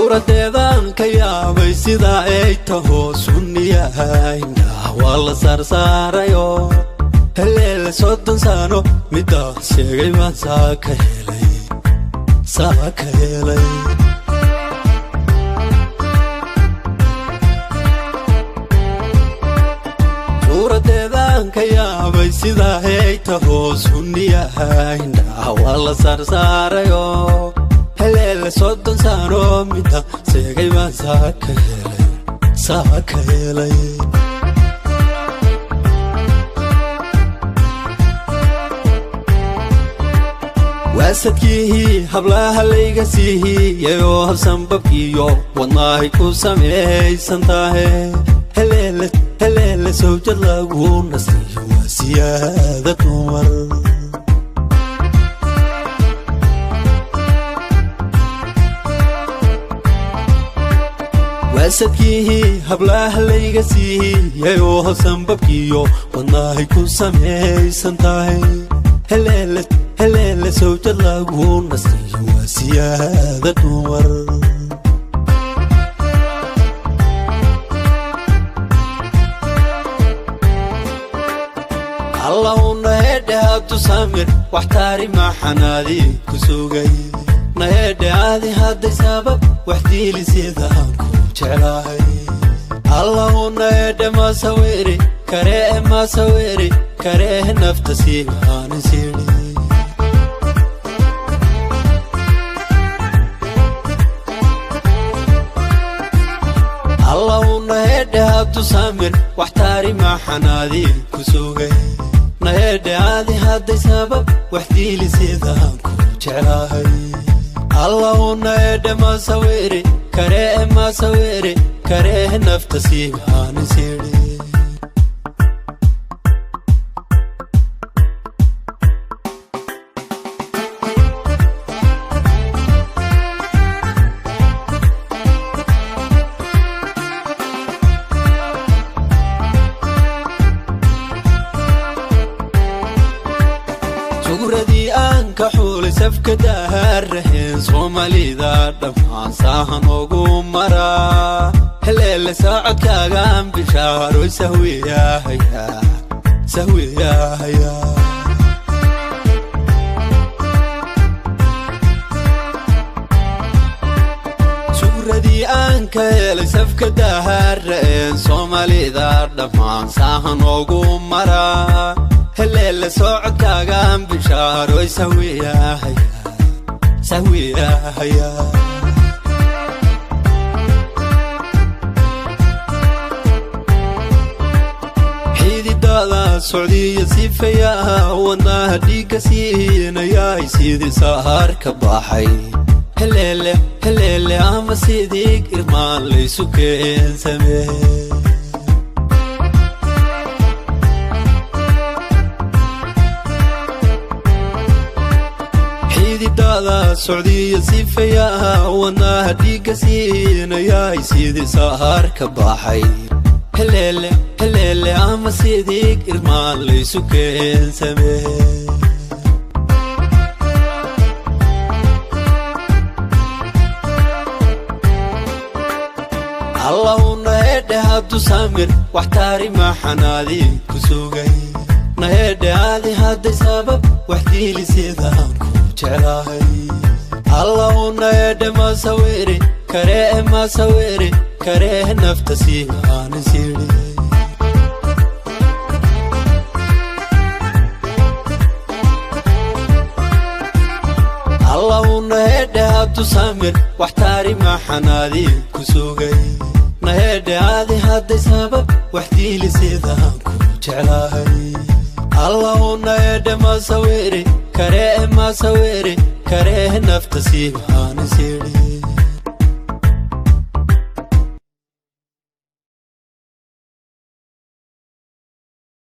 suuradeedan ka yaabay sida ay taho sunniyahayna wala sarsaarayo heleel soddon sano midda sheegay baan saaka helay suuradeedan ka yaabay sida ay taho sunniyahayna wala sarsaarayo heleel soddon sano midda sheegay baan saaka helay waasadkii hablaha layga siiyay oo habsanbabkiyo wadnaahay ku samaysan tahay helele sawjad lagu nasiyo waa siyaada dumar waasadkii hablaha layga siiyay oo habsanbabkiyo wadnaahay ku samaysan tahay helele sawjad lagu nasiyo waa siyaada dumar allahuna hedhe habtu samir waxtaari maxanaadi ku sugay nahedhe aadi hadday sabab wax diiliseedaan ku jeclahay allahuna hedhe masawiri karee nafta siibaani siidhi allahuna hedhe habtu samir waxtaari maxanaadi ku sugay nahedhe aadi hadday sabab wax diiliseedaan ku jeclahay allahuna hedhe masawiri karee nafta siibaani siidhi suuradii aan ka xulay safka daharaheen soomaalida dhammaan saahan ugu maraa helele saacadkaagaan bishaaroy sahwiyahaya suuradii aan ka helay safka daharaheen soomaalida dhammaan saahan ugu maraa helele socodkaagaan bishaaroy sahwiyahaya xididada socdiya sifayaha wadnaha dhiigga siinayaay sidii sahaar ka baxay helele ama sidii irmaan laysu keensamee xididada socdiya sifayaha wadnaha dhiigga siinayaay sidii sahaar ka baxay helele ama sidii irmaan laysu keensamee allahuna hedhe habtu samir waxtaari maxanaadi ku sugay nahedhe aadi hadday sabab wax diiliseedaan ku jeclahay allahuna hedhe masawiri karee nafta siibaani siidhi allahuna hedhe habtu samir waxtaari maxanaadi ku sugay nahedhe aadi hadday sabab wax diiliseedaan ku jeclahay allahuna hedhe masawiri karee nafta siibaani siidhi